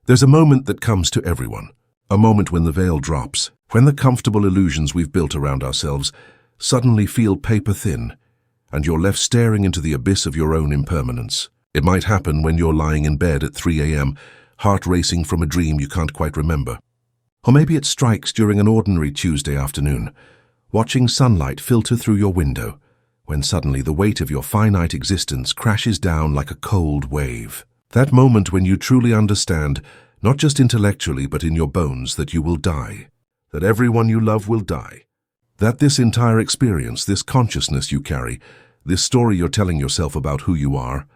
There's a moment that comes to everyone, a moment when the veil drops, when the comfortable illusions we've built around ourselves suddenly feel paper thin, and you're left staring into the abyss of your own impermanence. It might happen when you're lying in bed at 3 a.m., heart racing from a dream you can't quite remember. Or maybe it strikes during an ordinary Tuesday afternoon, watching sunlight filter through your window, when suddenly the weight of your finite existence crashes down like a cold wave. That moment when you truly understand, not just intellectually but in your bones, that you will die, that everyone you love will die, that this entire experience, this consciousness you carry, this story you're telling yourself about who you are,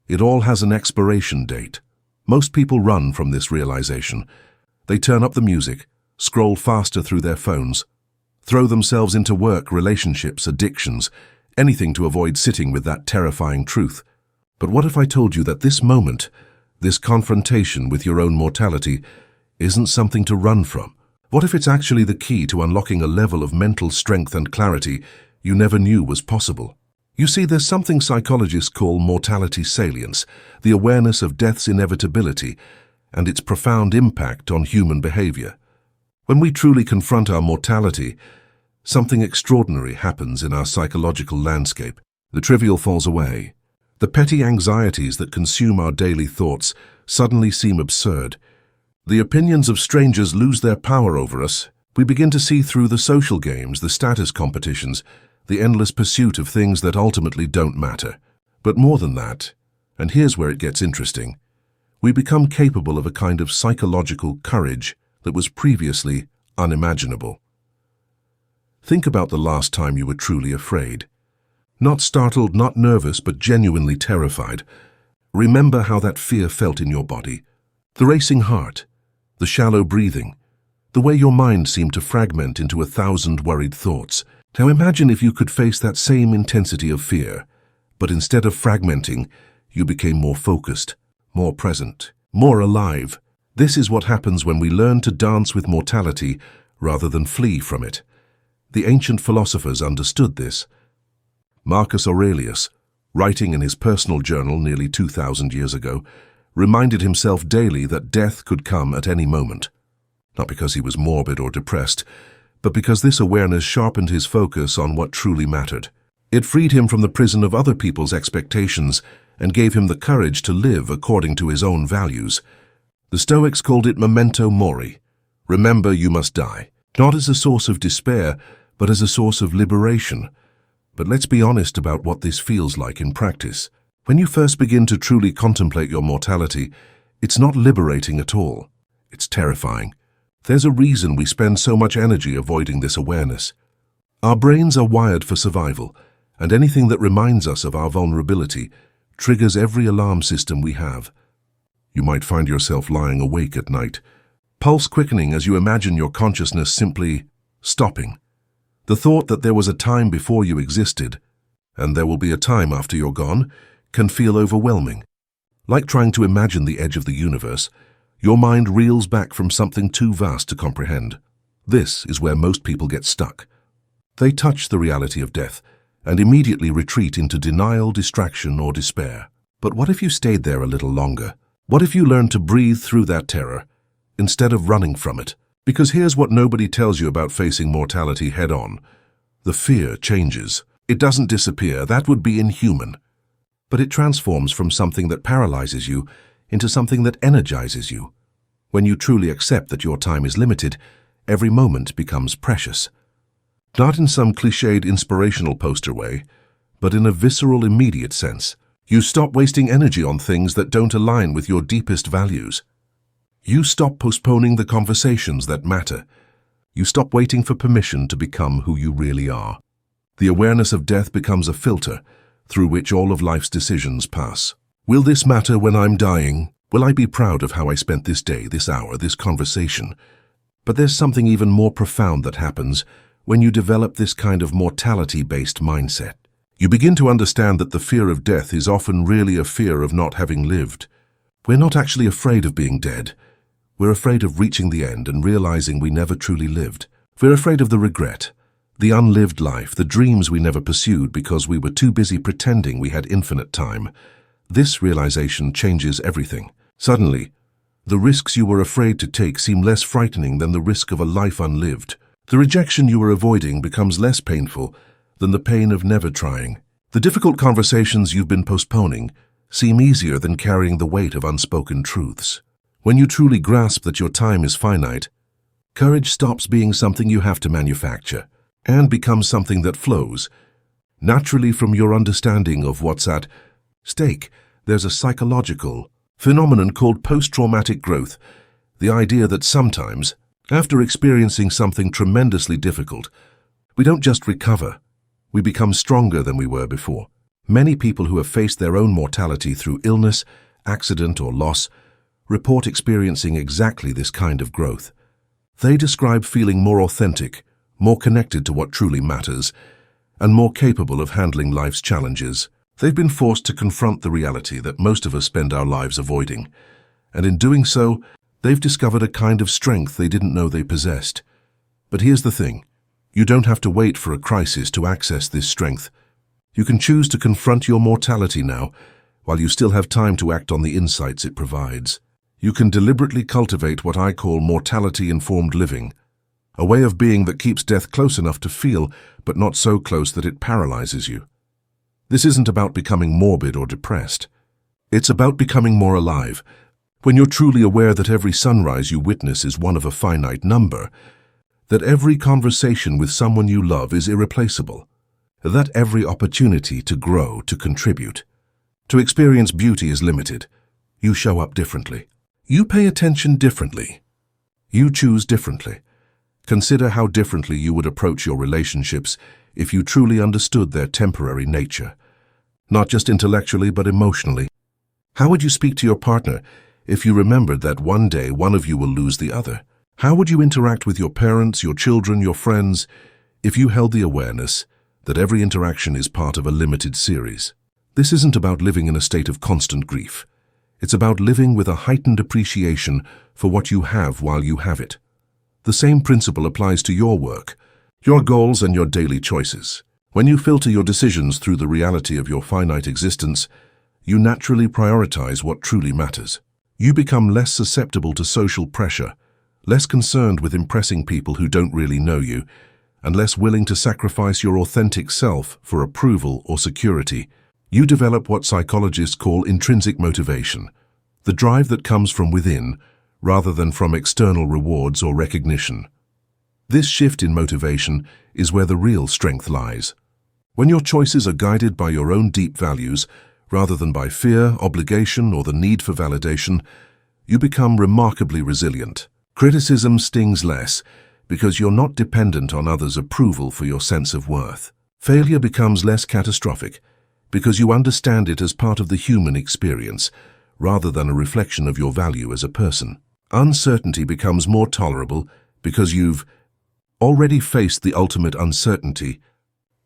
it all has an expiration date. Most people run from this realization. They turn up the music, scroll faster through their phones, throw themselves into work, relationships, addictions, anything to avoid sitting with that terrifying truth. But what if I told you that this moment, this confrontation with your own mortality, isn't something to run from? What if it's actually the key to unlocking a level of mental strength and clarity you never knew was possible? You see, there's something psychologists call mortality salience, the awareness of death's inevitability and its profound impact on human behavior. When we truly confront our mortality, something extraordinary happens in our psychological landscape. The trivial falls away. The petty anxieties that consume our daily thoughts suddenly seem absurd. The opinions of strangers lose their power over us. We begin to see through the social games, the status competitions, the endless pursuit of things that ultimately don't matter. But more than that, and here's where it gets interesting, we become capable of a kind of psychological courage that was previously unimaginable. Think about the last time you were truly afraid. Not startled, not nervous, but genuinely terrified. Remember how that fear felt in your body. The racing heart, the shallow breathing, the way your mind seemed to fragment into 1,000 worried thoughts. Now imagine if you could face that same intensity of fear, but instead of fragmenting, you became more focused, more present, more alive. This is what happens when we learn to dance with mortality rather than flee from it. The ancient philosophers understood this. Marcus Aurelius, writing in his personal journal nearly 2,000 years ago, reminded himself daily that death could come at any moment. Not because he was morbid or depressed, but because this awareness sharpened his focus on what truly mattered. It freed him from the prison of other people's expectations and gave him the courage to live according to his own values. The Stoics called it memento mori. Remember, you must die. Not as a source of despair, but as a source of liberation. But let's be honest about what this feels like in practice. When you first begin to truly contemplate your mortality, it's not liberating at all. It's terrifying. There's a reason we spend so much energy avoiding this awareness. Our brains are wired for survival, and anything that reminds us of our vulnerability triggers every alarm system we have. You might find yourself lying awake at night, pulse quickening as you imagine your consciousness simply stopping. The thought that there was a time before you existed, and there will be a time after you're gone, can feel overwhelming. Like trying to imagine the edge of the universe, your mind reels back from something too vast to comprehend. This is where most people get stuck. They touch the reality of death and immediately retreat into denial, distraction, or despair. But what if you stayed there a little longer? What if you learned to breathe through that terror instead of running from it? Because here's what nobody tells you about facing mortality head-on. The fear changes. It doesn't disappear. That would be inhuman. But it transforms from something that paralyzes you into something that energizes you. When you truly accept that your time is limited, every moment becomes precious. Not in some cliched inspirational poster way, but in a visceral, immediate sense. You stop wasting energy on things that don't align with your deepest values. You stop postponing the conversations that matter. You stop waiting for permission to become who you really are. The awareness of death becomes a filter through which all of life's decisions pass. Will this matter when I'm dying? Will I be proud of how I spent this day, this hour, this conversation? But there's something even more profound that happens when you develop this kind of mortality-based mindset. You begin to understand that the fear of death is often really a fear of not having lived. We're not actually afraid of being dead. We're afraid of reaching the end and realizing we never truly lived. We're afraid of the regret, the unlived life, the dreams we never pursued because we were too busy pretending we had infinite time. This realization changes everything. Suddenly, The risks you were afraid to take seem less frightening than the risk of a life unlived. The rejection you were avoiding becomes less painful than the pain of never trying. The difficult conversations you've been postponing seem easier than carrying the weight of unspoken truths. When you truly grasp that your time is finite, courage stops being something you have to manufacture and becomes something that flows naturally from your understanding of what's at stake. There's a psychological phenomenon called post-traumatic growth, the idea that sometimes, after experiencing something tremendously difficult, we don't just recover, we become stronger than we were before. Many people who have faced their own mortality through illness, accident, or loss report experiencing exactly this kind of growth. They describe feeling more authentic, more connected to what truly matters, and more capable of handling life's challenges. They've been forced to confront the reality that most of us spend our lives avoiding, and in doing so, they've discovered a kind of strength they didn't know they possessed. But here's the thing. You don't have to wait for a crisis to access this strength. You can choose to confront your mortality now, while you still have time to act on the insights it provides. You can deliberately cultivate what I call mortality-informed living, a way of being that keeps death close enough to feel, but not so close that it paralyzes you. This isn't about becoming morbid or depressed. It's about becoming more alive. When you're truly aware that every sunrise you witness is one of a finite number, that every conversation with someone you love is irreplaceable, that every opportunity to grow, to contribute, to experience beauty is limited, you show up differently. You pay attention differently. You choose differently. Consider how differently you would approach your relationships if you truly understood their temporary nature, not just intellectually but emotionally. How would you speak to your partner if you remembered that one day one of you will lose the other? How would you interact with your parents, your children, your friends, if you held the awareness that every interaction is part of a limited series? This isn't about living in a state of constant grief. It's about living with a heightened appreciation for what you have while you have it. The same principle applies to your work, your goals, and your daily choices. When you filter your decisions through the reality of your finite existence, you naturally prioritize what truly matters. You become less susceptible to social pressure, less concerned with impressing people who don't really know you, and less willing to sacrifice your authentic self for approval or security. You develop what psychologists call intrinsic motivation, the drive that comes from within rather than from external rewards or recognition. This shift in motivation is where the real strength lies. When your choices are guided by your own deep values rather than by fear, obligation, or the need for validation, you become remarkably resilient. Criticism stings less because you're not dependent on others' approval for your sense of worth. Failure becomes less catastrophic because you understand it as part of the human experience rather than a reflection of your value as a person. Uncertainty becomes more tolerable because you've already faced the ultimate uncertainty,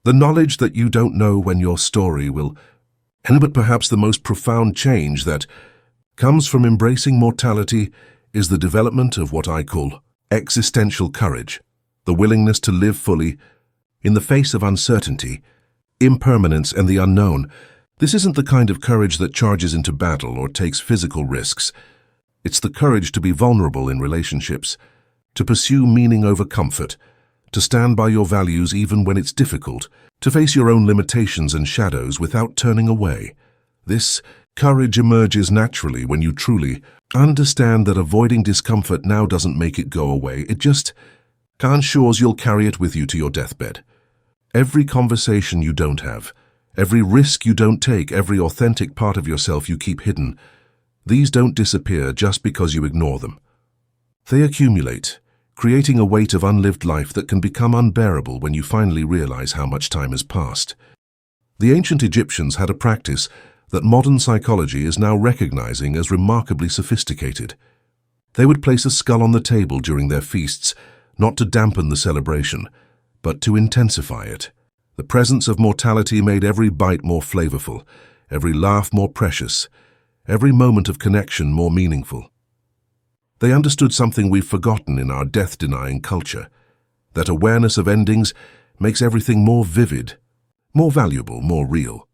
the knowledge that you don't know when your story will end. But perhaps the most profound change that comes from embracing mortality is the development of what I call existential courage, the willingness to live fully in the face of uncertainty, impermanence, and the unknown. This isn't the kind of courage that charges into battle or takes physical risks. It's the courage to be vulnerable in relationships, to pursue meaning over comfort, to stand by your values even when it's difficult, to face your own limitations and shadows without turning away. This courage emerges naturally when you truly understand that avoiding discomfort now doesn't make it go away. It just ensures you'll carry it with you to your deathbed. Every conversation you don't have, every risk you don't take, every authentic part of yourself you keep hidden, these don't disappear just because you ignore them. They accumulate, creating a weight of unlived life that can become unbearable when you finally realize how much time has passed. The ancient Egyptians had a practice that modern psychology is now recognizing as remarkably sophisticated. They would place a skull on the table during their feasts, not to dampen the celebration, but to intensify it. The presence of mortality made every bite more flavorful, every laugh more precious, every moment of connection more meaningful. They understood something we've forgotten in our death-denying culture, that awareness of endings makes everything more vivid, more valuable, more real.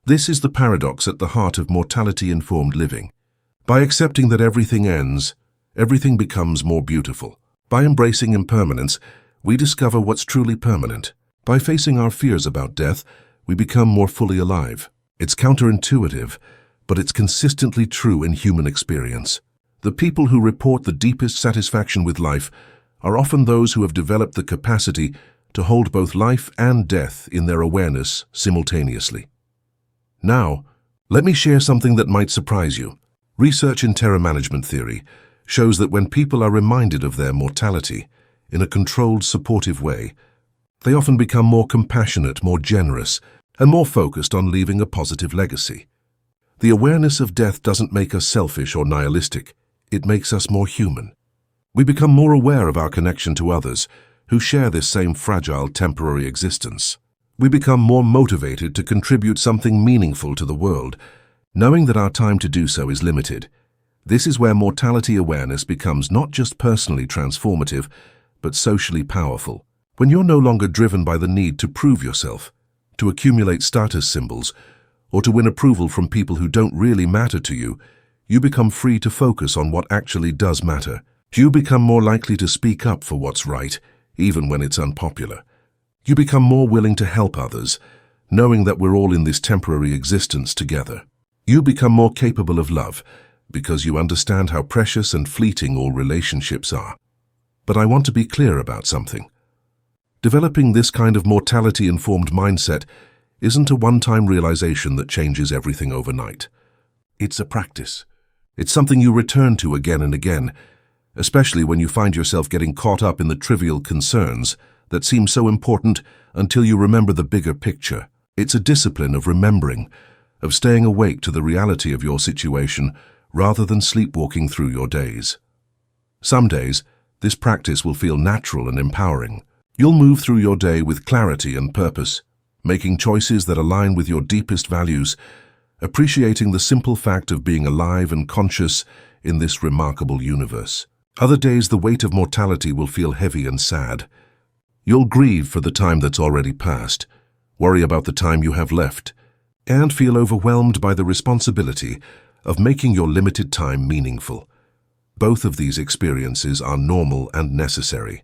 This is the paradox at the heart of mortality-informed living. By accepting that everything ends, everything becomes more beautiful. By embracing impermanence, we discover what's truly permanent. By facing our fears about death, we become more fully alive. It's counterintuitive, but it's consistently true in human experience. The people who report the deepest satisfaction with life are often those who have developed the capacity to hold both life and death in their awareness simultaneously. Now, let me share something that might surprise you. Research in terror management theory shows that when people are reminded of their mortality in a controlled, supportive way, they often become more compassionate, more generous, and more focused on leaving a positive legacy. The awareness of death doesn't make us selfish or nihilistic. It makes us more human. We become more aware of our connection to others who share this same fragile, temporary existence. We become more motivated to contribute something meaningful to the world, knowing that our time to do so is limited. This is where mortality awareness becomes not just personally transformative, but socially powerful. When you're no longer driven by the need to prove yourself, to accumulate status symbols, or to win approval from people who don't really matter to you, you become free to focus on what actually does matter. You become more likely to speak up for what's right, even when it's unpopular. You become more willing to help others, knowing that we're all in this temporary existence together. You become more capable of love, because you understand how precious and fleeting all relationships are. But I want to be clear about something. Developing this kind of mortality-informed mindset isn't a one-time realization that changes everything overnight. It's a practice. It's something you return to again and again, especially when you find yourself getting caught up in the trivial concerns that seem so important until you remember the bigger picture. It's a discipline of remembering, of staying awake to the reality of your situation rather than sleepwalking through your days. Some days, this practice will feel natural and empowering. You'll move through your day with clarity and purpose, making choices that align with your deepest values, appreciating the simple fact of being alive and conscious in this remarkable universe. Other days, the weight of mortality will feel heavy and sad. You'll grieve for the time that's already passed, worry about the time you have left, and feel overwhelmed by the responsibility of making your limited time meaningful. Both of these experiences are normal and necessary.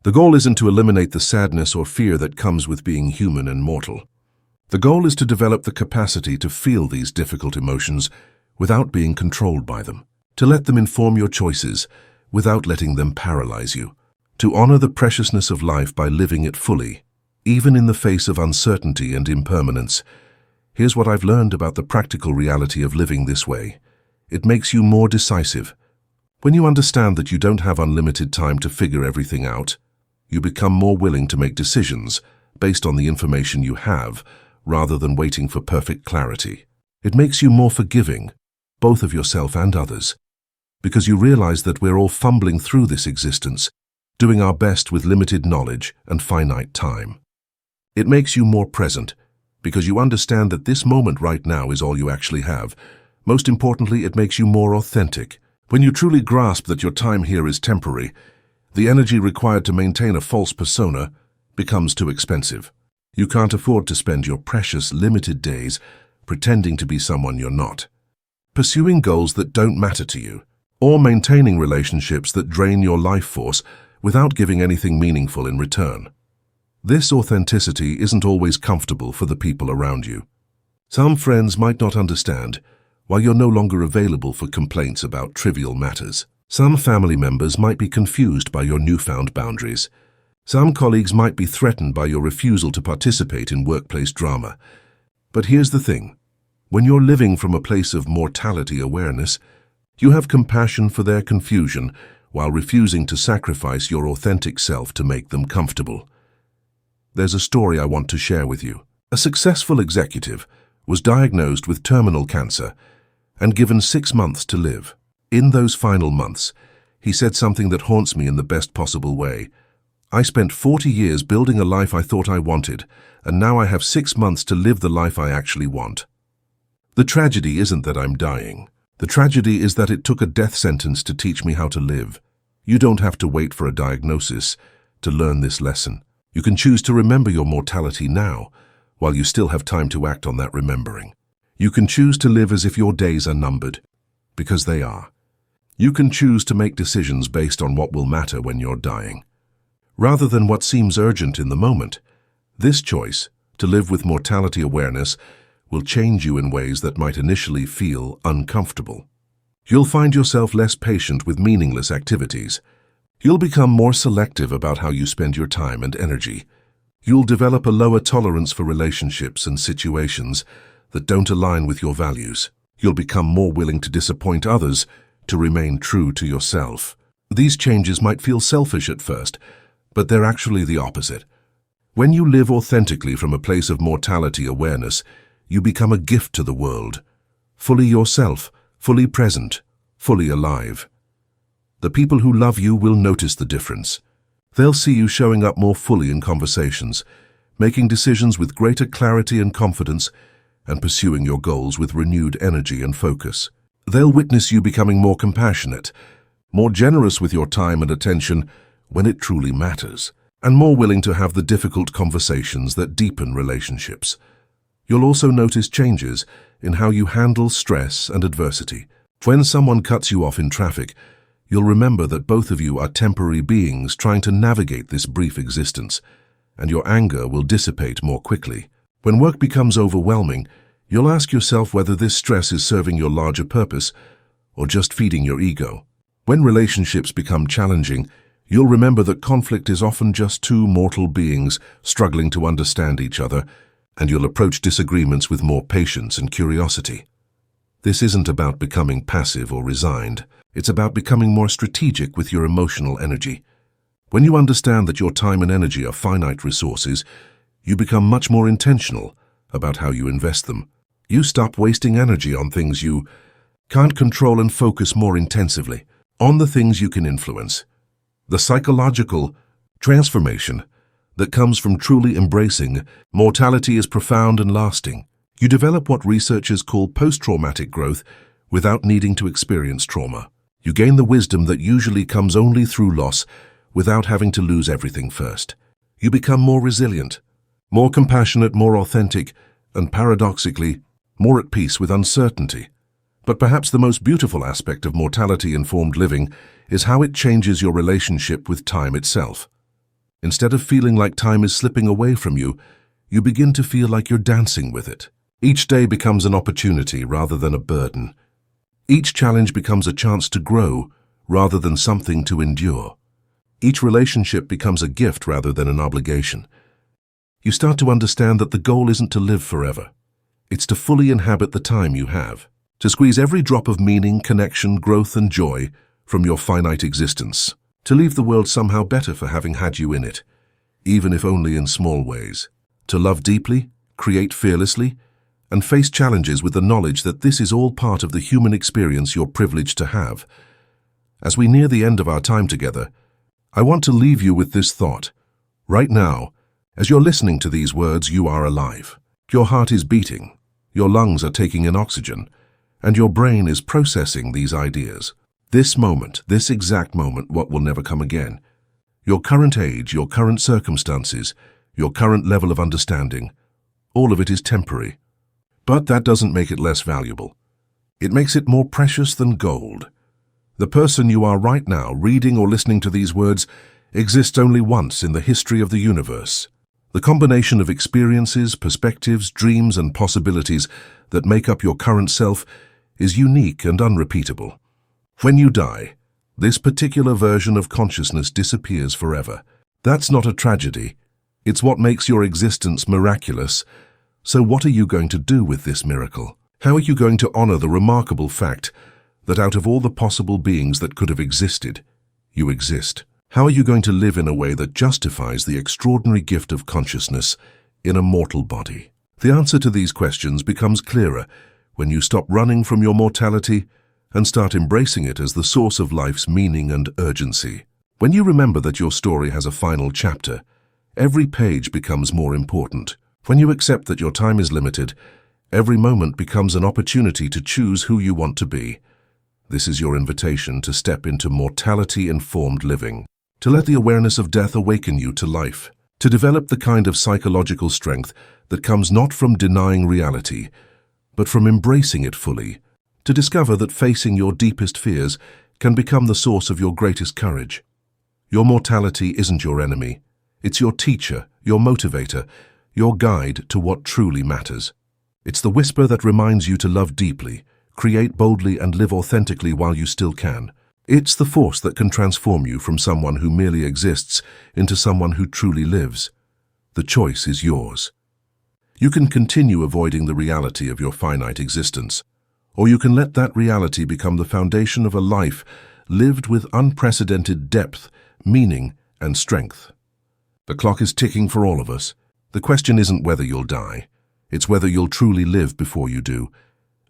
The goal isn't to eliminate the sadness or fear that comes with being human and mortal. The goal is to develop the capacity to feel these difficult emotions without being controlled by them, to let them inform your choices without letting them paralyze you, to honor the preciousness of life by living it fully, even in the face of uncertainty and impermanence. Here's what I've learned about the practical reality of living this way. It makes you more decisive. When you understand that you don't have unlimited time to figure everything out, you become more willing to make decisions based on the information you have, rather than waiting for perfect clarity. It makes you more forgiving, both of yourself and others, because you realize that we're all fumbling through this existence, doing our best with limited knowledge and finite time. It makes you more present, because you understand that this moment right now is all you actually have. Most importantly, it makes you more authentic. When you truly grasp that your time here is temporary, the energy required to maintain a false persona becomes too expensive. You can't afford to spend your precious, limited days pretending to be someone you're not, pursuing goals that don't matter to you, or maintaining relationships that drain your life force without giving anything meaningful in return. This authenticity isn't always comfortable for the people around you. Some friends might not understand why you're no longer available for complaints about trivial matters. Some family members might be confused by your newfound boundaries. Some colleagues might be threatened by your refusal to participate in workplace drama. But here's the thing. When you're living from a place of mortality awareness, you have compassion for their confusion while refusing to sacrifice your authentic self to make them comfortable. There's a story I want to share with you. A successful executive was diagnosed with terminal cancer and given 6 months to live. In those final months, he said something that haunts me in the best possible way. I spent 40 years building a life I thought I wanted, and now I have 6 months to live the life I actually want. The tragedy isn't that I'm dying. The tragedy is that it took a death sentence to teach me how to live. You don't have to wait for a diagnosis to learn this lesson. You can choose to remember your mortality now, while you still have time to act on that remembering. You can choose to live as if your days are numbered. because they are. You can choose to make decisions based on what will matter when you're dying, rather than what seems urgent in the moment. This choice, to live with mortality awareness, will change you in ways that might initially feel uncomfortable. You'll find yourself less patient with meaningless activities. You'll become more selective about how you spend your time and energy. You'll develop a lower tolerance for relationships and situations that don't align with your values. You'll become more willing to disappoint others to remain true to yourself. These changes might feel selfish at first, but they're actually the opposite. When you live authentically from a place of mortality awareness, you become a gift to the world, fully yourself, fully present, fully alive. The people who love you will notice the difference. They'll see you showing up more fully in conversations, making decisions with greater clarity and confidence, and pursuing your goals with renewed energy and focus. They'll witness you becoming more compassionate, more generous with your time and attention when it truly matters, and more willing to have the difficult conversations that deepen relationships. You'll also notice changes in how you handle stress and adversity. When someone cuts you off in traffic, you'll remember that both of you are temporary beings trying to navigate this brief existence, and your anger will dissipate more quickly. When work becomes overwhelming, you'll ask yourself whether this stress is serving your larger purpose or just feeding your ego. When relationships become challenging, you'll remember that conflict is often just two mortal beings struggling to understand each other, and you'll approach disagreements with more patience and curiosity. This isn't about becoming passive or resigned. It's about becoming more strategic with your emotional energy. When you understand that your time and energy are finite resources, you become much more intentional about how you invest them. You stop wasting energy on things you can't control and focus more intensively on the things you can influence. The psychological transformation that comes from truly embracing mortality is profound and lasting. You develop what researchers call post-traumatic growth without needing to experience trauma. You gain the wisdom that usually comes only through loss without having to lose everything first. You become more resilient, more compassionate, more authentic, and paradoxically, more at peace with uncertainty. But perhaps the most beautiful aspect of mortality-informed living is how it changes your relationship with time itself. Instead of feeling like time is slipping away from you, you begin to feel like you're dancing with it. Each day becomes an opportunity rather than a burden. Each challenge becomes a chance to grow rather than something to endure. Each relationship becomes a gift rather than an obligation. You start to understand that the goal isn't to live forever. It's to fully inhabit the time you have, to squeeze every drop of meaning, connection, growth, and joy from your finite existence, to leave the world somehow better for having had you in it, even if only in small ways, to love deeply, create fearlessly, and face challenges with the knowledge that this is all part of the human experience you're privileged to have. As we near the end of our time together, I want to leave you with this thought. Right now, as you're listening to these words, you are alive. Your heart is beating, your lungs are taking in oxygen, and your brain is processing these ideas. This moment, this exact moment, what will never come again. Your current age, your current circumstances, your current level of understanding, all of it is temporary. But that doesn't make it less valuable. It makes it more precious than gold. The person you are right now, reading or listening to these words, exists only once in the history of the universe. The combination of experiences, perspectives, dreams, and possibilities that make up your current self is unique and unrepeatable. When you die, this particular version of consciousness disappears forever. That's not a tragedy. It's what makes your existence miraculous. So what are you going to do with this miracle? How are you going to honor the remarkable fact that out of all the possible beings that could have existed, you exist? How are you going to live in a way that justifies the extraordinary gift of consciousness in a mortal body? The answer to these questions becomes clearer when you stop running from your mortality and start embracing it as the source of life's meaning and urgency. When you remember that your story has a final chapter, every page becomes more important. When you accept that your time is limited, every moment becomes an opportunity to choose who you want to be. This is your invitation to step into mortality-informed living, to let the awareness of death awaken you to life, to develop the kind of psychological strength that comes not from denying reality, but from embracing it fully, to discover that facing your deepest fears can become the source of your greatest courage. Your mortality isn't your enemy. It's your teacher, your motivator, your guide to what truly matters. It's the whisper that reminds you to love deeply, create boldly, and live authentically while you still can. It's the force that can transform you from someone who merely exists into someone who truly lives. The choice is yours. You can continue avoiding the reality of your finite existence, or you can let that reality become the foundation of a life lived with unprecedented depth, meaning, and strength. The clock is ticking for all of us. The question isn't whether you'll die. It's whether you'll truly live before you do.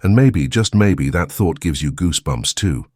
And maybe, just maybe, that thought gives you goosebumps too.